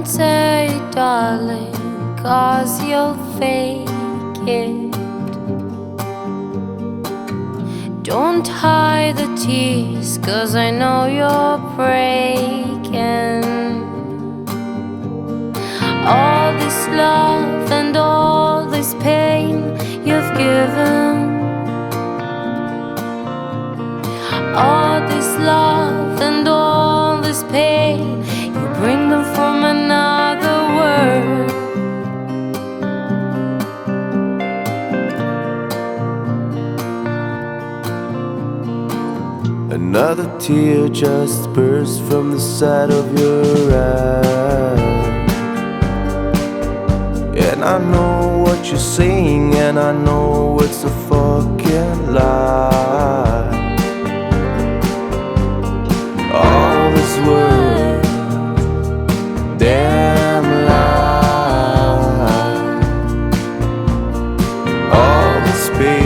say darling, 'cause you'll fake it. Don't hide the tears, 'cause I know you're breaking. All this love and all this pain you've given, all this love and all this pain, you bring them from another world. Another tear just burst from the side of your eye. And I know what you're saying, and I know it's a fucking lie. All this word, damn lie. All this pain